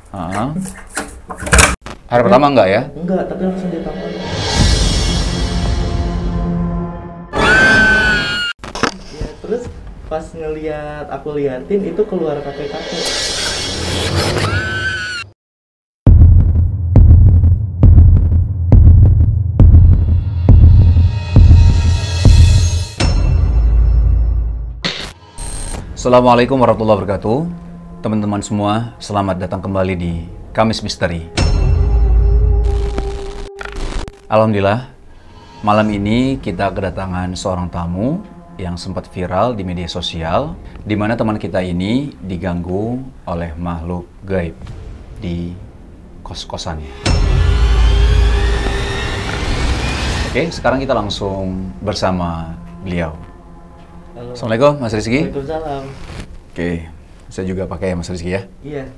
Ah. Hari pertama enggak ya? Enggak, tapi langsung ditangkap. Ya, terus pas aku liatin itu keluar kakek-kakek. Assalamualaikum warahmatullahi wabarakatuh. Teman-teman semua, selamat datang kembali di Kamis Misteri. Alhamdulillah, malam ini kita kedatangan seorang tamu yang sempat viral di media sosial, di mana teman kita ini diganggu oleh makhluk gaib di kos-kosannya. Oke, sekarang kita langsung bersama beliau. Halo. Assalamualaikum, Mas Rizky. Waalaikumsalam. Oke, saya juga pakai ya, Mas Rizky ya. Iya,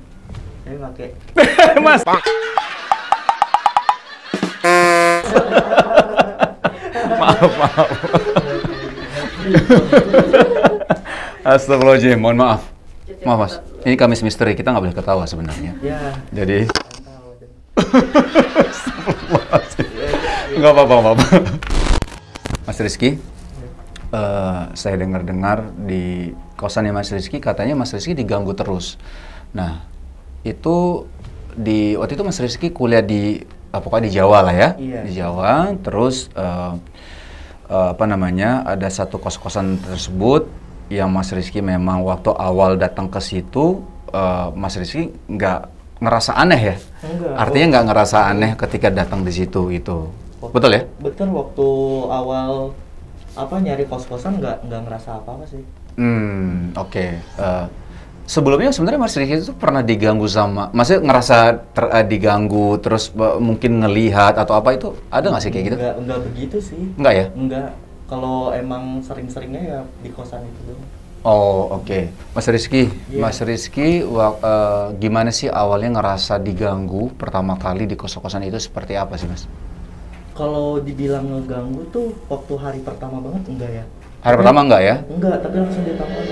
saya pakai. Mas. maaf. Astagfirullahaladzim, mohon maaf. Maaf Mas, ini Kamis Misteri, kita nggak boleh ketawa sebenarnya. Ya. Jadi, nggak apa-apa. Mas Rizky, saya dengar-dengar di kosannya Mas Rizky, katanya Mas Rizky diganggu terus. Nah, itu waktu itu Mas Rizky kuliah di pokoknya di Jawa lah ya. Iya. Di Jawa, terus ada satu kos-kosan tersebut yang Mas Rizky memang waktu awal datang ke situ, Mas Rizky nggak ngerasa aneh ya? Enggak. Artinya nggak ngerasa aneh ketika datang di situ itu. Betul ya? Betul, waktu awal nyari kos-kosan nggak ngerasa apa-apa sih. Oke. Sebelumnya sebenarnya Mas Rizky itu pernah diganggu maksudnya ngerasa diganggu terus mungkin ngelihat atau apa itu ada nggak sih kayak gitu? Enggak begitu sih. Enggak ya? Enggak. Kalau emang sering-seringnya ya di kosan itu doang. Oh, oke. Mas Rizky, Iya. Mas Rizky gimana sih awalnya ngerasa diganggu pertama kali di kos-kosan itu seperti apa sih, Mas? Kalau dibilang ngeganggu tuh waktu hari pertama banget enggak ya? Hari pertama enggak ya? Enggak, tapi langsung ditangkap.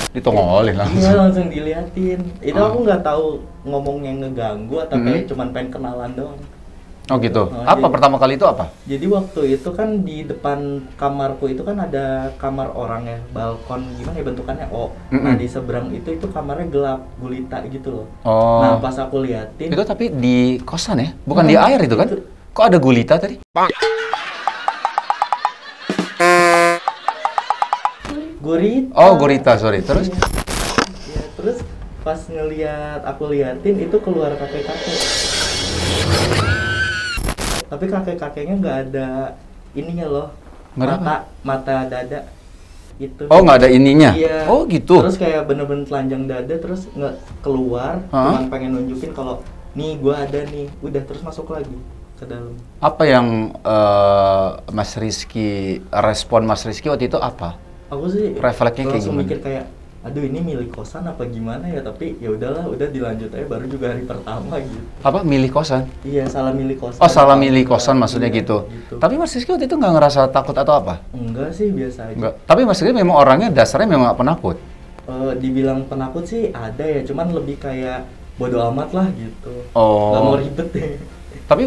Ditongolin Iya, langsung. langsung diliatin. Itu aku nggak tahu ngomongnya ngeganggu atau kayak cuman pengen kenalan doang. Oh gitu. Oh, Apa jadi- pertama kali itu apa? Jadi waktu itu kan di depan kamarku itu kan ada kamar orang ya, balkon gimana ya bentukannya O. Nah di seberang itu kamarnya gelap, gulita gitu loh. Oh. Nah pas aku liatin, Itu tapi di kosan ya? Bukan di air itu kan? Kok ada gulita tadi? gurita. Oh, gurita, sorry. Terus? Ya, terus pas aku liatin itu keluar kakek-kakek. Tapi kakek-kakeknya nggak ada ininya loh. Nggak ada Mata dada itu. Oh, nggak ada ininya? Iya. Oh, gitu? Terus kayak bener-bener telanjang dada, terus nggak keluar, cuman pengen nunjukin kalau nih gua ada nih, udah terus masuk lagi ke dalam. Apa yang respon Mas Rizky waktu itu apa? Aku sih Refleksnya kayak langsung gimana? mikir kayak, aduh ini milik kosan apa gimana ya, tapi ya udahlah, udah dilanjut aja, baru juga hari pertama gitu. Apa, milih kosan? Iya, salah milih kosan. Oh, salah milih kosan maksudnya Iya, gitu. Tapi Mas Rizky waktu itu nggak ngerasa takut atau apa? Enggak sih, biasa aja. Enggak. Tapi Mas Rizky memang orangnya dasarnya memang nggak penakut. Dibilang penakut sih ada ya, cuman lebih kayak bodo amat lah gitu. Oh. Nggak mau ribet deh. Tapi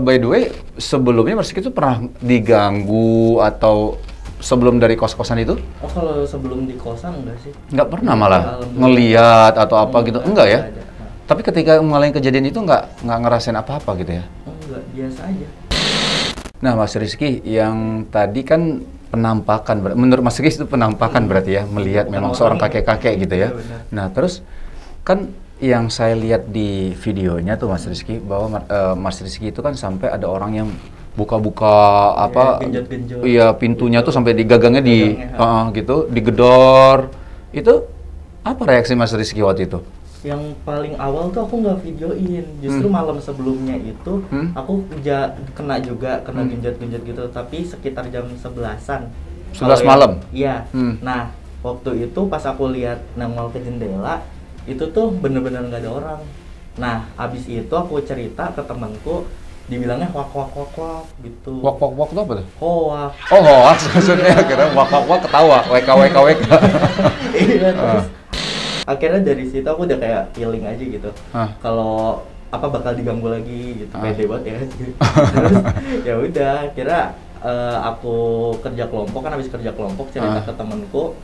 by the way, sebelumnya Mas Rizky itu pernah diganggu atau sebelum dari kos-kosan itu? Oh, kalau sebelum di kosan enggak sih. Nggak pernah malah Alhamdulillah. ngeliat atau apa gitu? Enggak ya? ada. Tapi ketika ngalamin kejadian itu nggak ngerasain apa-apa gitu ya? Enggak, biasa aja. Nah, Mas Rizky, yang tadi kan penampakan, menurut Mas Rizky itu penampakan berarti ya, melihat Bukan memang orang. seorang kakek-kakek gitu ya. Iya, benar. Nah, terus kan yang saya lihat di videonya tuh Mas Rizky, bahwa Mas Rizky itu kan sampai ada orang yang buka-buka genjot-genjot. iya, pintunya tuh sampai digagangnya Gagangnya, gitu, digedor. Itu apa reaksi Mas Rizky waktu itu? Yang paling awal tuh aku nggak videoin, justru malam sebelumnya itu aku kena genjot-genjot gitu, tapi sekitar jam 11-an. 11 malam? Iya. Nah, waktu itu pas aku lihat nongol ke jendela, itu tuh bener-bener nggak ada orang. Nah, abis itu aku cerita ke temanku, dibilangnya wak wak wak wak gitu. Wak wak wak itu apa tuh? Hoak. Oh, hoax maksudnya. Kira wak wak wak ketawa, WK WK WK. Iya, terus akhirnya dari situ aku udah kayak feeling aja gitu. Kalau apa bakal diganggu lagi gitu, pede banget ya. Terus ya udah, kira aku kerja kelompok, kan habis kerja kelompok cerita ke temenku.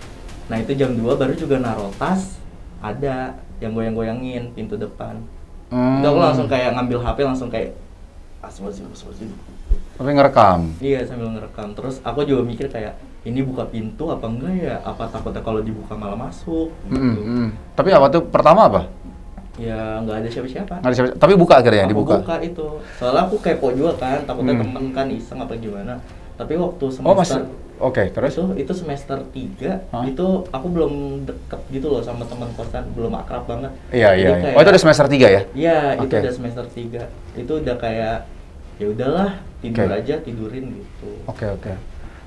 Nah itu jam 2 baru juga naruh tas, ada yang goyang-goyangin pintu depan. Itu aku langsung kayak ngambil HP, langsung kayak asbasi. Tapi ngerekam? Iya, sambil ngerekam. Terus aku juga mikir kayak, ini buka pintu apa enggak ya? Apa takutnya kalau dibuka malah masuk gitu. Tapi apa tuh pertama apa? Ya nggak ada siapa-siapa. Nggak ada siapa, tapi buka akhirnya, dibuka? Buka itu. Soalnya aku kepo juga kan, takutnya temen kan iseng apa gimana. Tapi waktu semester terus? Itu semester 3, itu aku belum deket gitu loh sama teman kosan, belum akrab banget. Iya. Kayak, Oh, itu udah semester 3 ya? Iya, itu udah semester 3. Itu udah kayak ya udahlah, tidurin gitu. Oke.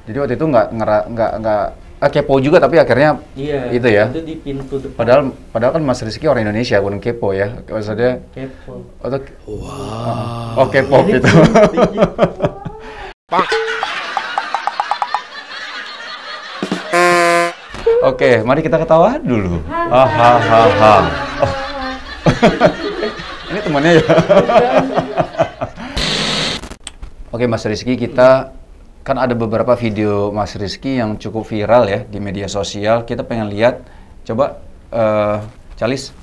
Jadi waktu itu nggak kepo juga, tapi akhirnya itu ya. Itu di pintu depan. Padahal kan Mas Rizky orang Indonesia, bukan kepo ya. Maksudnya kepo. Oh, kepo gitu. Oke, mari kita ketawa dulu. Hahaha. Oh. Ini temannya ya. Oke, Mas Rizky, kita kan ada beberapa video Mas Rizky yang cukup viral ya di media sosial. Kita pengen lihat, coba Calis,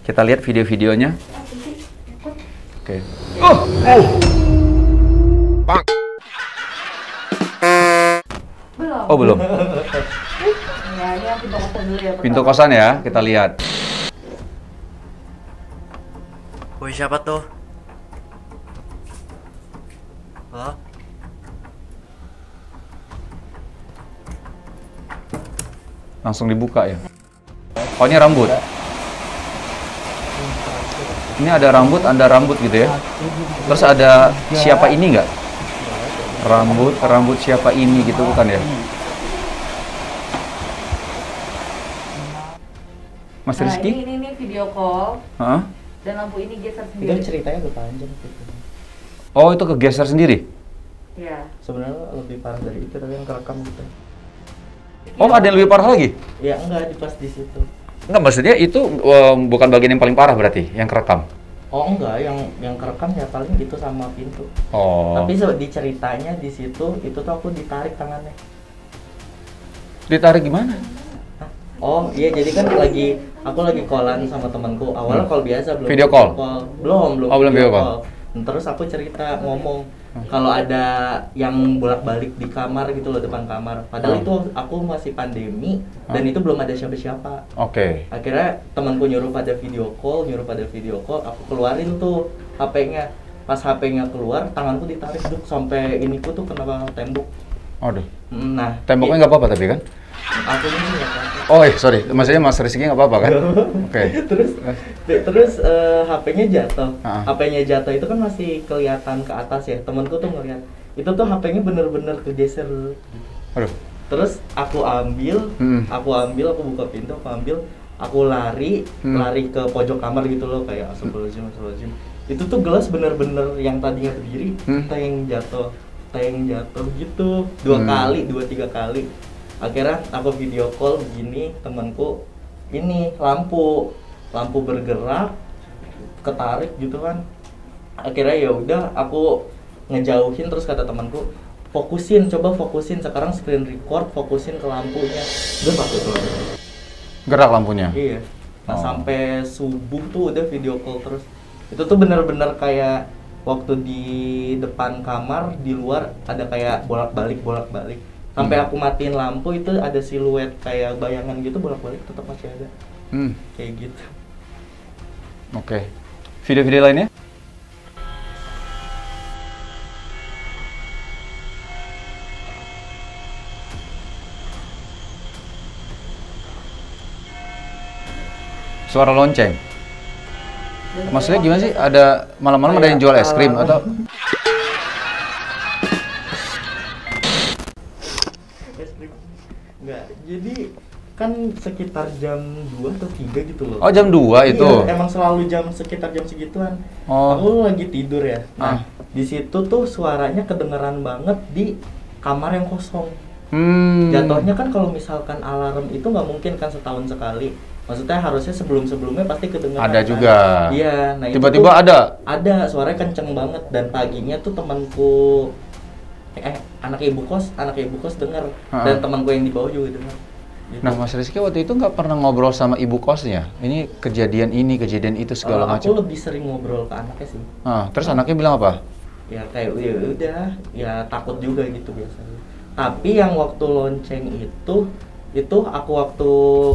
kita lihat video-videonya. Oke. Oh, belum. Ya, ini yang pintu kosan dulu ya. Pintu kosan ya, kita lihat. Woi, siapa tuh? Halo? Langsung dibuka ya. Oh, ini rambut. Ini ada rambut gitu ya. Terus ada siapa ini nggak? Rambut siapa ini gitu bukan ya? Mas Rizky? Ini video call. Dan lampu ini geser sendiri. Itu ceritanya udah panjang gitu. Oh, itu kegeser sendiri? Iya. Sebenarnya lebih parah dari itu, tapi yang kerekam gitu. Oh, ada yang lebih parah lagi? Ya enggak, pas di situ. Enggak, maksudnya itu bukan bagian yang paling parah berarti, yang kerekam? Oh enggak, yang kerekam ya paling itu sama pintu. Oh. Tapi di ceritanya di situ, itu tuh aku ditarik tangannya. Ditarik gimana? Oh iya, jadi kan aku lagi callan sama temanku. Awalnya call biasa, belum video call. Belum video call. Terus aku cerita ngomong kalau ada yang bolak-balik di kamar gitu loh, depan kamar. Padahal itu aku masih pandemi dan itu belum ada siapa-siapa. Oke. Akhirnya temanku nyuruh pada video call, aku keluarin tuh HP-nya. Pas HP-nya keluar, tanganku ditarik sampai iniku tuh kena tembok. Aduh. Nah, temboknya nggak apa-apa tapi kan? Aku ini nggak apa-apa. Oh, sorry. Maksudnya Mas Rizky nggak apa-apa kan? Oke. Terus HP-nya jatuh. HP-nya jatuh itu kan masih kelihatan ke atas ya. Temenku tuh ngeliat. Itu tuh HP-nya bener-bener kegeser. Aduh. Terus aku aku buka pintu, aku lari ke pojok kamar gitu loh, kayak astagfirullahaladzim. Itu tuh gelas bener-bener yang tadinya berdiri, teng jatuh gitu. 2-3 kali. Akhirnya aku video call begini, temanku ini lampu bergerak, ketarik gitu kan. Akhirnya ya udah aku ngejauhin, terus kata temanku, coba fokusin sekarang screen record, fokusin ke lampunya. Udah pakai tuh. Gerak lampunya? Iya. Nah, sampai subuh tuh udah video call terus. Itu tuh bener-bener kayak waktu di depan kamar, di luar ada kayak bolak-balik. Sampai aku matiin lampu itu ada siluet kayak bayangan gitu bolak-balik, tetap masih ada. Kayak gitu. Oke. Video-video lainnya? Suara lonceng. Maksudnya gimana sih? Ada malam-malam ada yang jual es krim atau? Enggak, jadi kan sekitar jam 2 atau 3 gitu loh. Oh, jam 2 itu? Iya, emang selalu sekitar jam segituan. Aku lagi tidur ya. Nah, Di situ tuh suaranya kedengeran banget di kamar yang kosong. Jatuhnya kan kalau misalkan alarm itu nggak mungkin kan setahun sekali. Maksudnya harusnya sebelum-sebelumnya pasti kedengeran. Ada kan? juga. Iya, nah Tiba-tiba itu tuh ada. Ada, suaranya kenceng banget dan paginya tuh temanku anak ibu kos dengar dan temanku yang di bawah juga dengar. Gitu. Nah, Mas Rizky waktu itu nggak pernah ngobrol sama ibu kosnya? Ini, kejadian itu segala macam. Aku lebih sering ngobrol ke anaknya sih. Terus anaknya bilang apa? Ya kayak ya udah, ya takut juga gitu biasanya. Tapi yang waktu lonceng itu aku waktu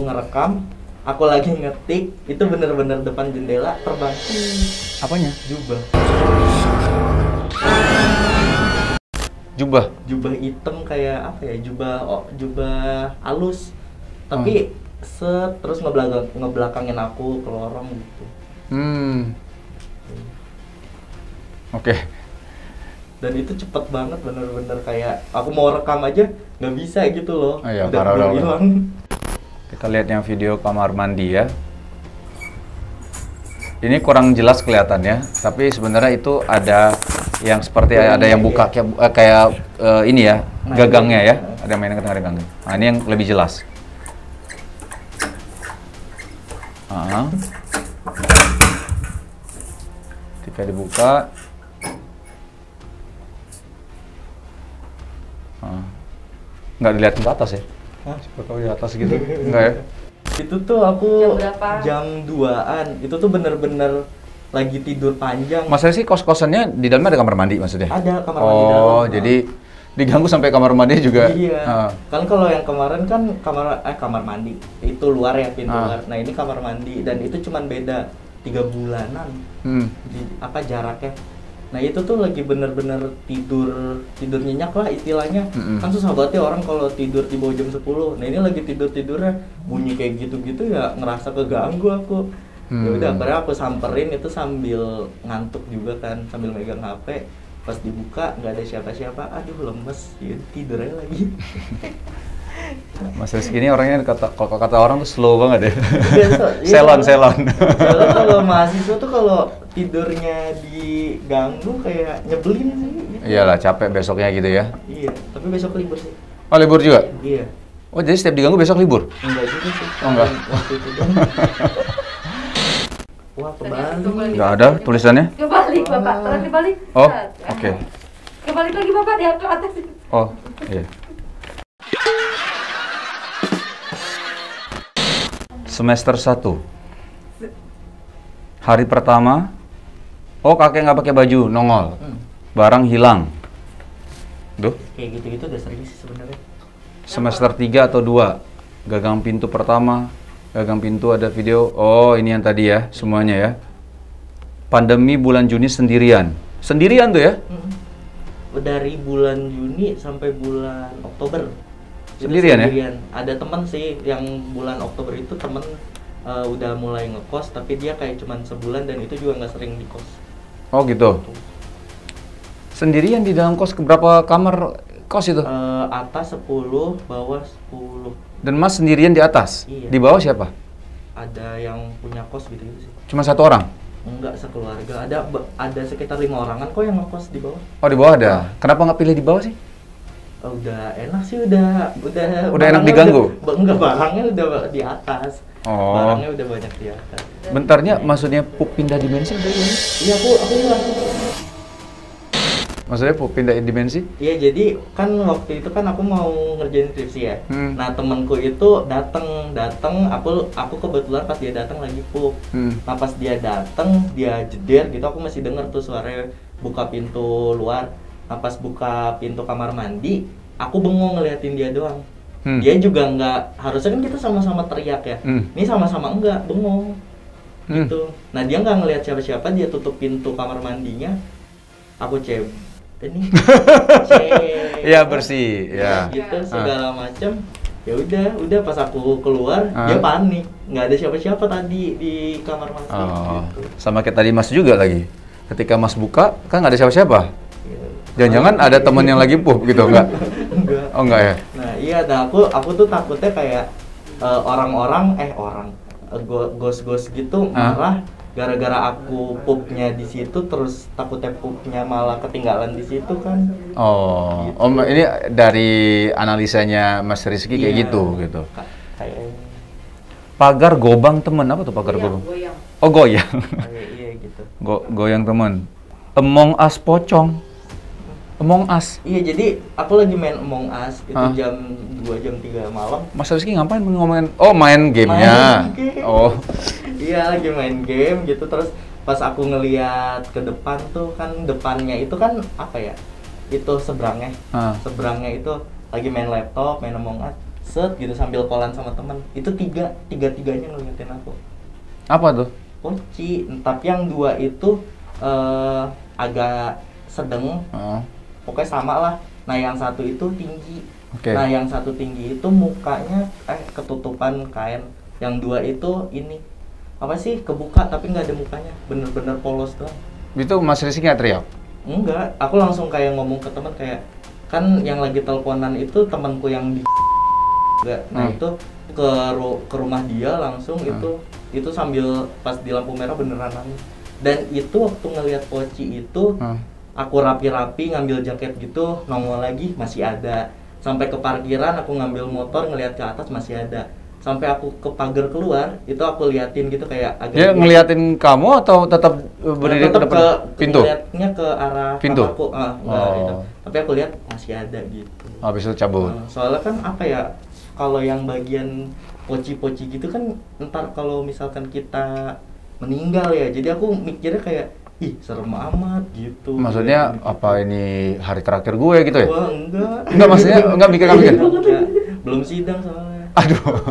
ngerekam, aku lagi ngetik, itu bener-bener depan jendela terbang. Apanya? Jubah hitam kayak apa ya? Jubah halus. Tapi terus ngebelakangin aku ke lorong gitu. Oke. Dan itu cepet banget, bener-bener kayak aku mau rekam aja nggak bisa gitu loh. Iya, udah parah banget. hilang. Kita lihat yang video kamar mandi ya. Ini kurang jelas kelihatannya, tapi sebenarnya itu ada yang seperti ada yang buka kayak ini ya, gagangnya ya. Ada mainan ke tengah gagangnya. Nah, ini yang lebih jelas. Ketika dibuka, nggak dilihatin ke atas ya? Siapa tahu di atas gitu? Enggak ya? Itu tuh aku Jam berapa? jam 2-an. Itu tuh bener-bener lagi tidur panjang. Mas Resi kos-kosannya di dalamnya ada kamar mandi maksudnya? Ada kamar mandi dalam. Oh, jadi diganggu sampai kamar mandi juga? Iya. Kan kalau yang kemarin kan kamar mandi itu luar ya, pintu luar. Nah ini kamar mandi dan itu cuman beda 3 bulanan. Jaraknya. Nah itu tuh lagi bener-bener tidur nyenyak lah istilahnya. Kan susah banget ya orang kalau tidur di bawah jam 10. Nah ini lagi tidurnya bunyi kayak gitu-gitu ya, ngerasa keganggu aku. Ya udah akhirnya aku samperin, itu sambil ngantuk juga kan, sambil megang HP. Pas dibuka nggak ada siapa-siapa, aduh lemes, ya, tidur aja lagi. Mas Rizky ini orangnya kalau kata orang tuh slow banget ya. Selon. Selon. Kalau mahasiswa tuh kalau tidurnya diganggu kayak nyebelin sih. Gitu. Iyalah, capek besoknya gitu ya. Iya, tapi besok libur sih. Oh, libur juga? Iya. Oh, jadi setiap diganggu besok libur? Enggak juga sih. Oh, enggak? Waktu itu dong. Wah, kebalik. Nggak ada tulisannya? Kebalik, Bapak. Terus dibalik. Oh, oke. Kebalik lagi, Bapak, di atas. Oh, iya. Semester 1. Hari pertama, kakek nggak pakai baju, nongol. Barang hilang. Duh. Kayak gitu-gitu udah sering sih sebenarnya. Semester 3 atau 2, gagang pintu pertama, gagang pintu ada video. Oh, ini yang tadi ya, semuanya ya. Pandemi bulan Juni sendirian. Sendirian tuh ya? Dari bulan Juni sampai bulan Oktober. Sendirian ya? Ada temen sih yang bulan Oktober itu temen udah mulai ngekos, tapi dia kayak cuman sebulan dan itu juga nggak sering di kos. Oh gitu. Sendirian di dalam kos, berapa kamar kos itu? Atas 10, bawah 10. Dan Mas sendirian di atas? Iya. Di bawah siapa? Ada yang punya kos gitu sih. Cuma satu orang? Enggak, sekeluarga. Ada sekitar 5 orangan kok yang ngekos di bawah. Oh, di bawah ada. Kenapa nggak pilih di bawah sih? Udah enak sih, udah enak diganggu? Enggak, barangnya udah di atas. Oh. Barangnya udah banyak di atas. Bentarnya, maksudnya Pup pindah dimensi udah ini? Iya, aku bilang. Maksudnya Pup pindah dimensi? Iya, jadi kan waktu itu kan aku mau ngerjain skripsi ya. Nah, temanku itu datang, aku kebetulan pas dia datang lagi Pup. Nah, pas dia datang, dia jeder gitu, aku masih denger tuh suara buka pintu luar. Nah, pas buka pintu kamar mandi, aku bengong ngeliatin dia doang. Dia juga nggak, harusnya kan kita sama-sama teriak ya. Ini sama-sama enggak, bengong. Gitu. Nah, dia nggak ngeliat siapa-siapa, dia tutup pintu kamar mandinya. Aku Iya, bersih, ya. Gitu segala macam. Ya udah pas aku keluar, dia panik. Nggak ada siapa-siapa tadi di kamar mandi. Gitu. Sama kayak tadi Mas juga lagi. Ketika Mas buka, kan nggak ada siapa-siapa. Jangan-jangan ada temen yang lagi Pup gitu, enggak? Enggak. Oh, enggak ya? Nah, iya, aku tuh takutnya kayak orang-orang ghost gitu marah gara-gara aku pupnya di situ, terus takutnya pupnya malah ketinggalan di situ kan. Oh, Gitu. ini dari analisanya Mas Rizky kayak Iya. gitu. Kayak Pagar gobang temen, apa tuh pagar gobang? Goyang. Oh, goyang. kayak iya gitu. Goyang temen. Among Us pocong. Among Us. Iya, jadi aku lagi main Among Us itu Hah? jam 2 jam 3 malam. Mas Rizky ngapain ngomongin? Oh, main gamenya. Main game. Oh, Iya, lagi main game gitu, terus pas aku ngeliat ke depan tuh kan, depannya itu kan apa ya, itu seberangnya Ah. seberangnya itu lagi main laptop, main Among Us, set gitu sambil callan sama teman. Itu tiga-tiganya ngeliatin aku. apa tuh? Poci, tapi yang 2 itu agak sedang, Oh, pokoknya sama lah. Nah yang satu itu tinggi. Oke. Nah yang satu tinggi itu mukanya ketutupan kain. Yang 2 itu ini apa sih, kebuka tapi nggak ada mukanya, bener-bener polos doang. Itu Mas Rizky nggak teriak? Enggak, aku langsung kayak ngomong ke teman kayak, kan yang lagi teleponan itu temanku yang di enggak. Nah itu ke rumah dia langsung, itu sambil pas di lampu merah beneran nangis. Dan itu waktu ngelihat Poci itu aku rapi-rapi ngambil jaket gitu, nongol lagi masih ada. Sampai ke parkiran aku ngambil motor ngelihat ke atas masih ada. Sampai aku ke pagar keluar, itu aku liatin gitu kayak agak Dia ngeliatin kamu atau tetap berdiri tetap ke depan pintu? ngeliatnya ke arah Pintu? kamarku, enggak, Oh. itu. Tapi aku lihat masih ada gitu. Habis itu cabut. Soalnya kan apa ya, kalau yang bagian poci-poci gitu kan ntar kalau misalkan kita meninggal ya, jadi aku mikirnya kayak ih serem amat gitu. Maksudnya Gitu. apa ini hari terakhir gue gitu ya? Wah, enggak. Enggak, maksudnya enggak mikir. Enggak. Belum sidang soalnya. Aduh.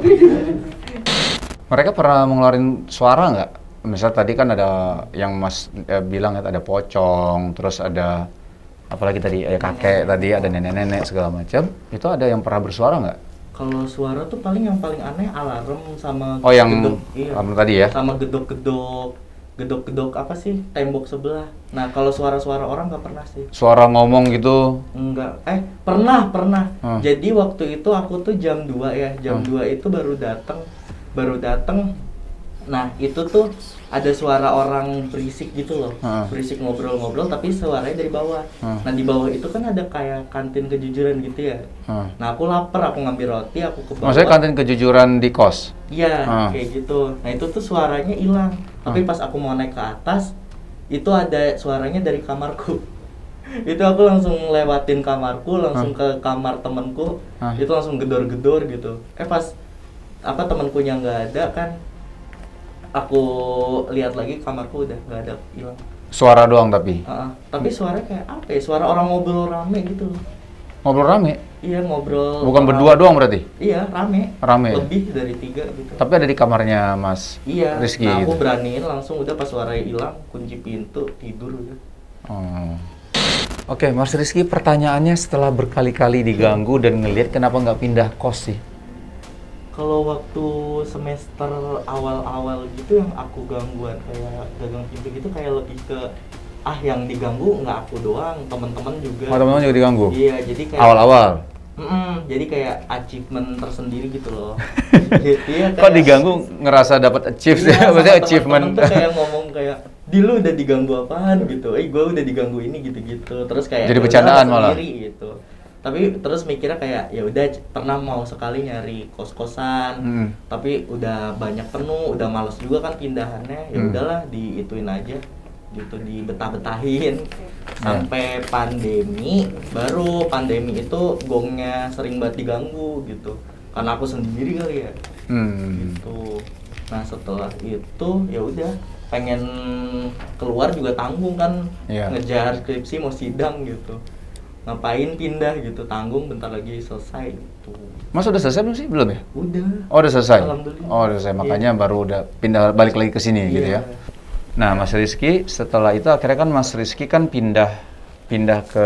Mereka pernah mengeluarin suara nggak? Misal tadi kan ada yang Mas bilang ya, ada pocong, terus ada apalagi tadi ada kakek, tadi ada nenek-nenek segala macam. Itu ada yang pernah bersuara nggak? Kalau suara tuh paling yang paling aneh alarm sama Oh, yang iya. alarm tadi ya? Sama gedok-gedok apa sih tembok sebelah. Nah kalau suara-suara orang nggak pernah sih. Suara ngomong gitu? Enggak, pernah. Hmm. Jadi waktu itu aku tuh jam 2 ya, jam 2 itu baru datang. Nah itu tuh ada suara orang berisik gitu loh, berisik ngobrol-ngobrol tapi suaranya dari bawah. Nah di bawah itu kan ada kayak kantin kejujuran gitu ya. Nah aku lapar, aku ngambil roti, aku ke bawah. Maksudnya kantin kejujuran di kos? Iya, kayak gitu. Nah itu tuh suaranya hilang. Tapi pas aku mau naik ke atas, itu ada suaranya dari kamarku. Itu aku langsung lewatin kamarku, langsung ke kamar temenku. Itu langsung gedor-gedor gitu. Pas apa temenkunya nggak ada kan, aku lihat lagi kamarku udah nggak ada, hilang. Suara doang tapi? Tapi suaranya kayak apa ya? Suara orang ngobrol rame gitu. Ngobrol rame? Iya ngobrol. Bukan berdua doang berarti? Iya rame. Lebih dari 3 gitu. Tapi ada di kamarnya Mas Rizky? Nah aku gitu? beraniin langsung, udah pas suaranya hilang, kunci pintu, tidur udah. Oke, Mas Rizky, pertanyaannya setelah berkali-kali diganggu dan ngelihat kenapa nggak pindah kos sih? Kalau waktu semester awal-awal gitu yang aku gangguan kayak gagang pintu gitu, kayak lebih ke yang diganggu nggak aku doang, teman-teman juga. Oh, teman-teman juga diganggu? Iya, jadi kayak awal-awal? Jadi kayak achievement tersendiri gitu loh. Iya, Kok diganggu ngerasa dapat achieve? Iya, Maksudnya sama achievement? temen-temen tuh kayak ngomong kayak, "Di lu udah diganggu apaan?" gitu. Gue udah diganggu ini gitu-gitu. Terus kayak Jadi ya bercandaan udah, malah? sendiri gitu. Tapi terus mikirnya kayak ya udah, pernah mau sekali nyari kos-kosan. Tapi udah banyak penuh, udah males juga kan pindahannya. Ya udahlah diituin aja. Gitu, dibetah-betahin sampai pandemi. Baru pandemi itu gongnya sering banget diganggu gitu. Karena aku sendiri kali ya. Gitu. Nah, setelah itu ya udah, pengen keluar juga tanggung kan. Ngejar skripsi mau sidang gitu. Ngapain pindah gitu, tanggung bentar lagi selesai gitu. Mas udah selesai belum sih? Belum ya? Udah. Oh, udah selesai? Alhamdulillah. Oh, udah selesai. Makanya baru udah pindah balik lagi ke sini gitu ya. Nah, Mas Rizky, setelah itu akhirnya kan Mas Rizky kan pindah ke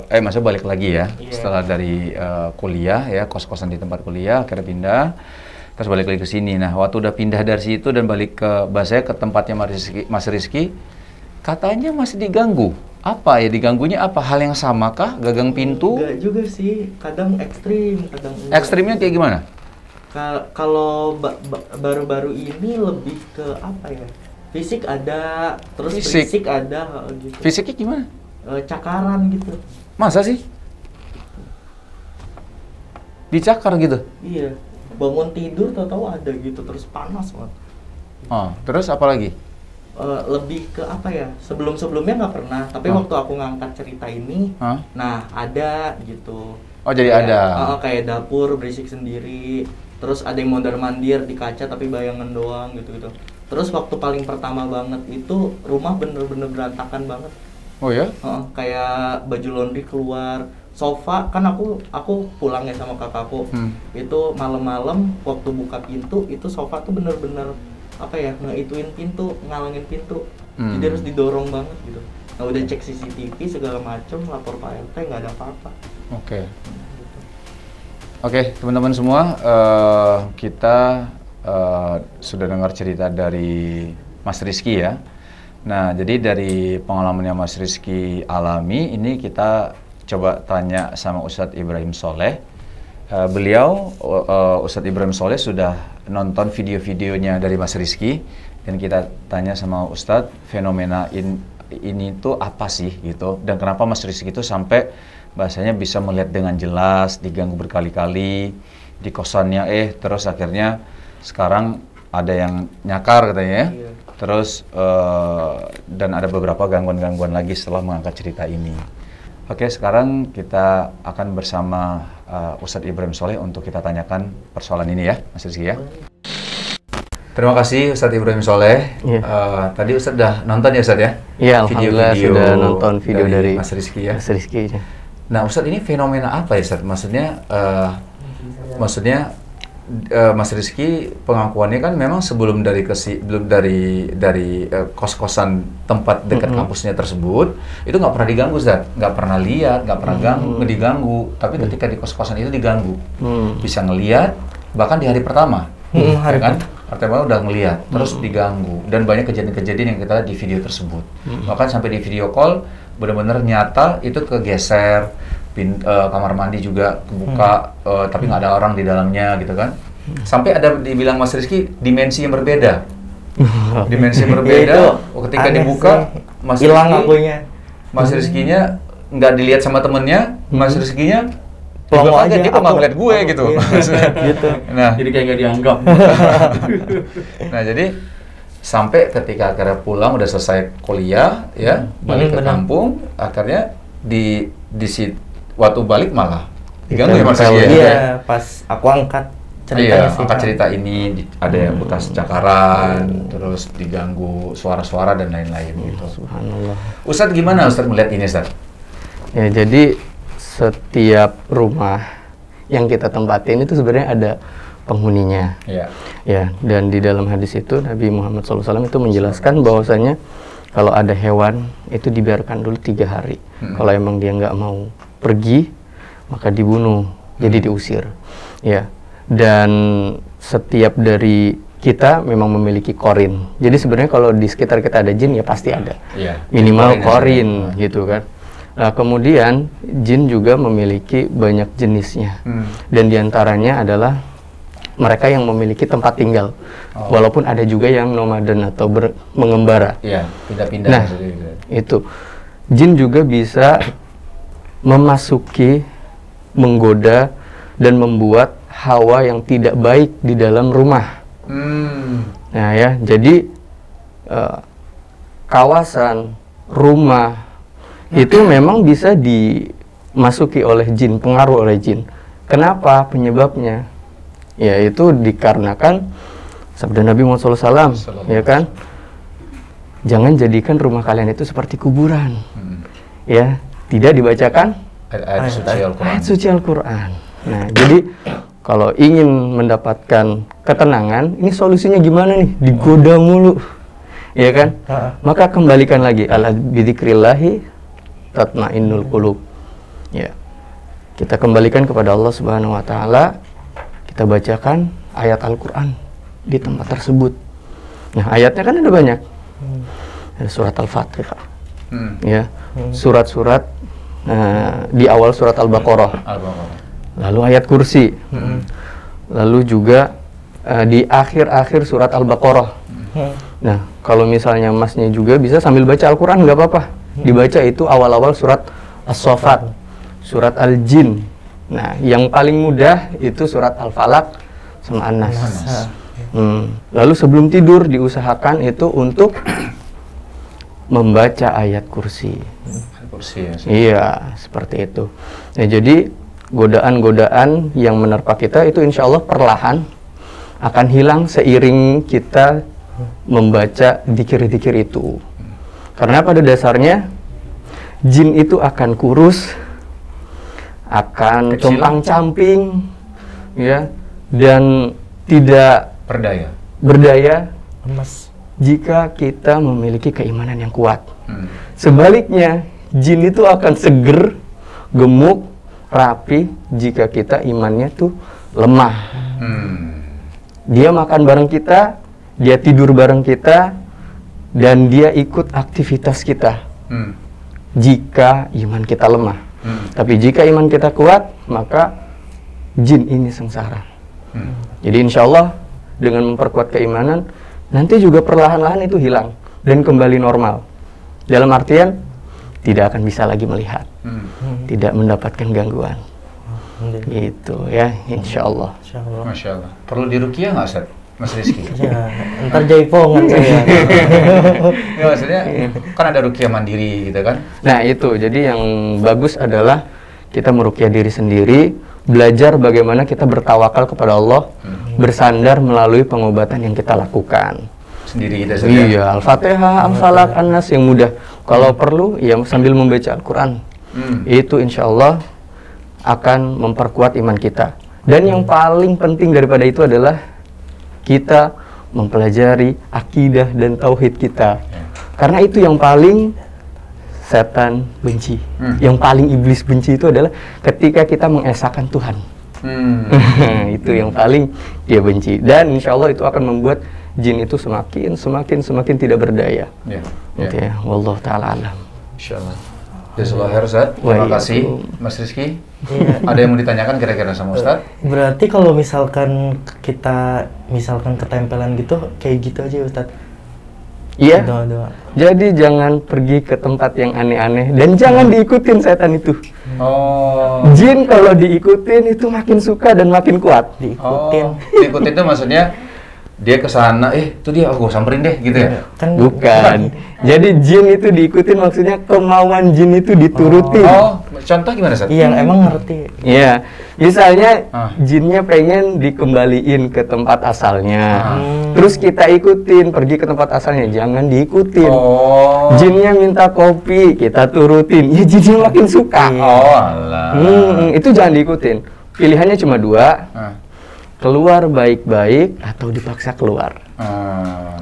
maksudnya balik lagi ya. Setelah dari kuliah ya, kos-kosan di tempat kuliah, akhirnya pindah. Terus balik lagi ke sini. Nah, waktu udah pindah dari situ dan balik ke bahasanya ke tempatnya Mas Rizky, katanya masih diganggu. Apa ya diganggunya, apa hal yang sama kah? Gagang pintu? Enggak juga sih, kadang ekstrim, kadang enggak. Ekstrimnya kayak gimana? Kalau baru-baru ini lebih ke apa ya? Fisik ada, terus Fisik? berisik ada gitu. Fisiknya gimana? Cakaran gitu. Masa sih? Dicakar gitu? Iya. Bangun tidur tahu-tahu ada gitu, terus panas banget. Oh, terus apa lagi? Lebih ke apa ya? Sebelum-sebelumnya nggak pernah, tapi waktu aku ngangkat cerita ini, nah ada gitu. Oh, jadi kayak, ada. Kayak dapur berisik sendiri, terus ada yang mondar-mandir di kaca tapi bayangan doang gitu-gitu. Terus waktu paling pertama banget itu rumah bener-bener berantakan banget. Oh ya? Kayak baju laundry keluar, sofa kan aku pulang ya sama kakakku. Itu malam-malam waktu buka pintu itu sofa tuh bener-bener apa ya, ngeituin pintu, ngalangin pintu. Jadi harus didorong banget gitu. Nah udah cek CCTV segala macem, lapor Pak RT nggak ada apa-apa. Oke, teman-teman semua, kita sudah dengar cerita dari Mas Rizky ya. Nah, jadi dari pengalaman yang Mas Rizky alami, ini kita coba tanya sama Ustadz Ibrahim Soleh. Beliau, Ustadz Ibrahim Soleh sudah nonton video-videonya dari Mas Rizky, dan kita tanya sama Ustadz, fenomena ini tuh apa sih gitu, dan kenapa Mas Rizky itu sampai bahasanya bisa melihat dengan jelas, diganggu berkali-kali di kosannya, terus akhirnya sekarang ada yang nyakar katanya ya. Iya. Terus dan ada beberapa gangguan-gangguan lagi setelah mengangkat cerita ini. Oke, sekarang kita akan bersama Ustadz Ibrahim Soleh untuk kita tanyakan persoalan ini ya, Mas Rizky ya. Terima kasih Ustadz Ibrahim Soleh. Tadi Ustadz udah nonton ya Ustadz ya? Iya, alhamdulillah sudah nonton video dari Mas Rizky ya. Mas Rizky. Nah Ustadz, ini fenomena apa ya Ustadz? Maksudnya Mas Rizky pengakuannya kan memang sebelum dari kos-kosan tempat dekat kampusnya tersebut itu nggak pernah diganggu Ustadz, nggak pernah lihat, nggak pernah diganggu. Tapi ketika di kos-kosan itu diganggu, bisa ngelihat bahkan di hari pertama, ya kan? Pertama udah ngelihat, terus diganggu, dan banyak kejadian-kejadian yang kita lihat di video tersebut. Bahkan sampai di video call benar-benar nyata itu kegeser, kamar mandi juga kebuka, tapi nggak ada orang di dalamnya gitu kan. Sampai ada dibilang Mas Rizky dimensi yang berbeda. Dimensi yang berbeda, ketika dibuka Mas hilang Rizky, akunya. Mas Rizky-nya nggak dilihat sama temennya, Mas Rizky-nya Pelongo aja, dia kok nggak ngeliat gue gitu. Gitu. Nah, Jadi kayak nggak dianggap. nah jadi sampai ketika akhirnya pulang udah selesai kuliah ya, balik ke kampung, akhirnya di waktu balik malah diganggu ya Mas Rizky ya? Iya, pas aku angkat ceritanya sih. Angkat cerita ini ada yang bekas cakaran, terus diganggu suara-suara dan lain-lain gitu. Subhanallah. Ustadz gimana Ustadz melihat ini Ustadz? Ya, jadi setiap rumah yang kita tempatin itu sebenarnya ada penghuninya. Iya. Ya, dan di dalam hadis itu Nabi Muhammad SAW itu menjelaskan bahwasanya kalau ada hewan itu dibiarkan dulu 3 hari. Kalau emang dia nggak mau pergi, maka dibunuh, jadi diusir. Ya, dan setiap dari kita memang memiliki korin. Jadi sebenarnya kalau di sekitar kita ada jin ya pasti ada. Iya. Minimal korin gitu kan. Nah, kemudian jin juga memiliki banyak jenisnya, dan diantaranya adalah mereka yang memiliki tempat tinggal, walaupun ada juga yang nomaden atau mengembara. Iya, pindah-pindah. Nah, itu jin juga bisa memasuki, menggoda, dan membuat hawa yang tidak baik di dalam rumah. Nah ya, jadi kawasan rumah itu memang bisa dimasuki oleh jin, pengaruh oleh jin. Kenapa? Penyebabnya yaitu dikarenakan sabda Nabi Muhammad SAW, ya kan? Jangan jadikan rumah kalian itu seperti kuburan. Ya, tidak dibacakan ayat suci Al-Quran. Nah, jadi kalau ingin mendapatkan ketenangan, ini solusinya gimana nih? Digoda mulu, ya kan? Maka kembalikan lagi, ala bidzikrillahi tatmainnul qulub. Ya. Kita kembalikan kepada Allah Subhanahu wa taala. Kita bacakan ayat Al-Qur'an di tempat tersebut. Nah, ayatnya kan ada banyak. Ada surat Al-Fatihah. Ya. Surat-surat di awal surat Al-Baqarah. Lalu ayat kursi. Lalu juga di akhir-akhir surat Al-Baqarah. Nah, kalau misalnya masnya juga bisa sambil baca Al-Quran nggak apa-apa. Dibaca itu awal-awal surat As-Saffat, surat Al-Jin. Nah, yang paling mudah itu surat Al-Falaq sama An-Nas. Lalu sebelum tidur diusahakan itu untuk membaca ayat kursi. Kursi ya. Iya, seperti itu. Nah, jadi godaan-godaan yang menerpa kita itu insya Allah perlahan akan hilang seiring kita membaca dzikir-dzikir itu. Karena pada dasarnya jin itu akan kurus, akan compang-camping, ya, dan tidak berdaya Lemas. jika kita memiliki keimanan yang kuat. Sebaliknya, jin itu akan seger, gemuk, rapi jika kita imannya tuh lemah. Dia makan bareng kita, dia tidur bareng kita, dan dia ikut aktivitas kita. Jika iman kita lemah. Tapi jika iman kita kuat, maka jin ini sengsara. Jadi insya Allah dengan memperkuat keimanan, nanti juga perlahan-lahan itu hilang dan kembali normal. Dalam artian tidak akan bisa lagi melihat, tidak mendapatkan gangguan. Gitu ya, insya Allah. Masya Allah. Perlu diruqyah nggak, Ustaz? Mas Rizky? Ya, ntar jaipongan saya. Ya, maksudnya kan ada ruqyah mandiri gitu kan? Nah itu, jadi yang bagus adalah kita meruqyah diri sendiri, belajar bagaimana kita bertawakal kepada Allah, bersandar melalui pengobatan yang kita lakukan. Sendiri kita saja. Iya, Al-Fatihah, Al-Falaq, An-Nas yang mudah. Kalau perlu, ya sambil membaca Al-Quran. Itu insya Allah akan memperkuat iman kita. Dan yang paling penting daripada itu adalah kita mempelajari akidah dan tauhid kita. Karena itu yang paling setan benci. Yang paling iblis benci itu adalah ketika kita mengesahkan Tuhan. Itu yang paling dia benci. Dan insya Allah itu akan membuat jin itu semakin tidak berdaya. Oke, wallahu taala alam. Insyaallah. Jazakallahu khair, Ustaz. Terima kasih, Mas Rizky. Ada yang mau ditanyakan kira-kira sama Ustaz? Berarti kalau misalkan kita ketempelan gitu, kayak gitu aja Ustaz. Iya. Doa-doa. Jadi jangan pergi ke tempat yang aneh-aneh dan jangan diikutin setan itu. Jin kalau diikutin itu makin suka dan makin kuat. Diikutin itu maksudnya dia ke sana, itu dia, aku samperin deh gitu ya? Bukan. Jadi jin itu diikutin maksudnya kemauan jin itu diturutin. Contoh gimana, Ustaz? Iya, emang ngerti. Iya. Misalnya jinnya pengen dikembaliin ke tempat asalnya. Terus kita ikutin, pergi ke tempat asalnya, jangan diikutin. Jinnya minta kopi, kita turutin. Ya jinnya makin suka. Itu jangan diikutin. Pilihannya cuma dua. Keluar baik-baik atau dipaksa keluar.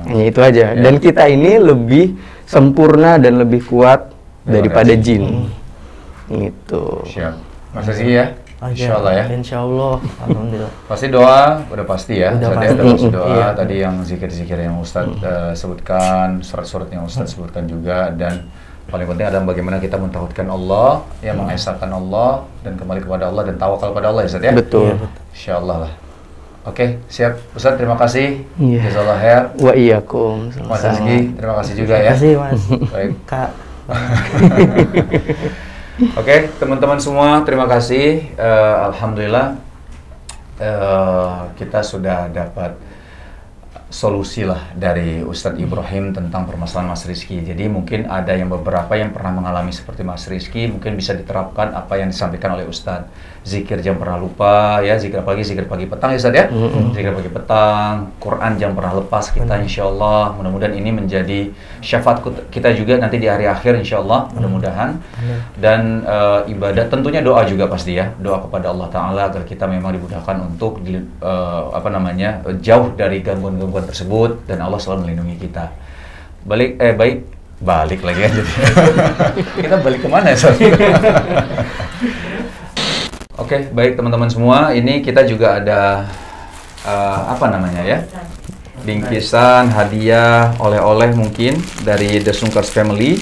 Hanya itu aja. Dan kita ini lebih sempurna dan lebih kuat daripada jin. Gitu. Siap. Mas Rizky ya? Insya Allah ya? Insya Allah. Alhamdulillah. Pasti doa, udah pasti ya? Udah pasti doa. Tadi yang zikir-zikir yang Ustadz sebutkan, surat-surat yang Ustadz sebutkan juga. Dan paling penting adalah bagaimana kita mentauhidkan Allah, yang mengesahkan Allah, dan kembali kepada Allah, dan tawakal pada Allah ya Ustadz ya? Betul. Insya Allah lah. Oke, siap. Ustadz, terima kasih. Jazakallahu khair. Wa iyyakum. Mas Rizky, terima kasih juga ya. Terima kasih, Mas. Baik. Kak. Oke, teman-teman semua, terima kasih. Alhamdulillah, kita sudah dapat solusi lah dari Ustadz Ibrahim tentang permasalahan Mas Rizky. Jadi mungkin ada yang beberapa yang pernah mengalami seperti Mas Rizky, mungkin bisa diterapkan apa yang disampaikan oleh Ustadz. Zikir jangan pernah lupa ya, zikir pagi petang ya Ustadz ya. Zikir pagi petang, Quran jangan pernah lepas kita insyaallah. Mudah-mudahan ini menjadi syafaat kita juga nanti di hari akhir insyaallah, mudah-mudahan. Dan ibadah tentunya doa juga pasti ya. Doa kepada Allah Ta'ala agar kita memang dimudahkan untuk jauh dari gangguan-gangguan tersebut dan Allah selalu melindungi kita. Balik lagi aja. Kita balik kemana ya Ustaz? Oke, baik teman-teman semua, ini kita juga ada bingkisan, hadiah, oleh-oleh mungkin dari The Sungkars Family.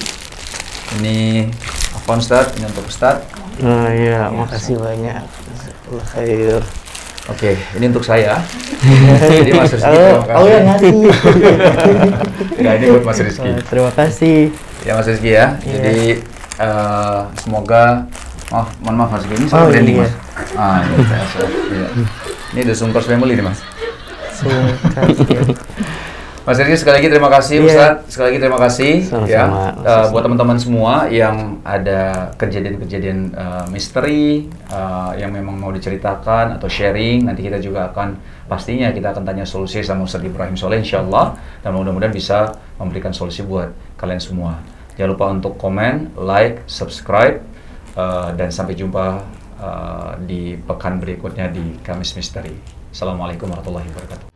Ini apa Ustaz? Ini untuk Ustaz. Iya, makasih banyak. Khair. Oke, ini untuk saya. Jadi Mas Rizky, terima kasih. Oh yang ngasih. Enggak, ini buat Mas Rizky. Terima kasih. Ya Mas Rizky ya. Iya. Jadi semoga mohon maaf Mas Rizky, ini soal branding iya. Mas. Iya. Ini The Sungkers Family nih Mas. Mas Rizky sekali lagi terima kasih Ustadz, sekali lagi terima kasih ya buat teman-teman semua yang ada kejadian-kejadian misteri yang memang mau diceritakan atau sharing, nanti kita juga akan pastinya kita akan tanya solusi sama Ustadz Ibrahim Soleh insyaallah, dan mudah-mudahan bisa memberikan solusi buat kalian semua. Jangan lupa untuk komen, like, subscribe, dan sampai jumpa di pekan berikutnya di Kamis Misteri. Assalamualaikum warahmatullahi wabarakatuh.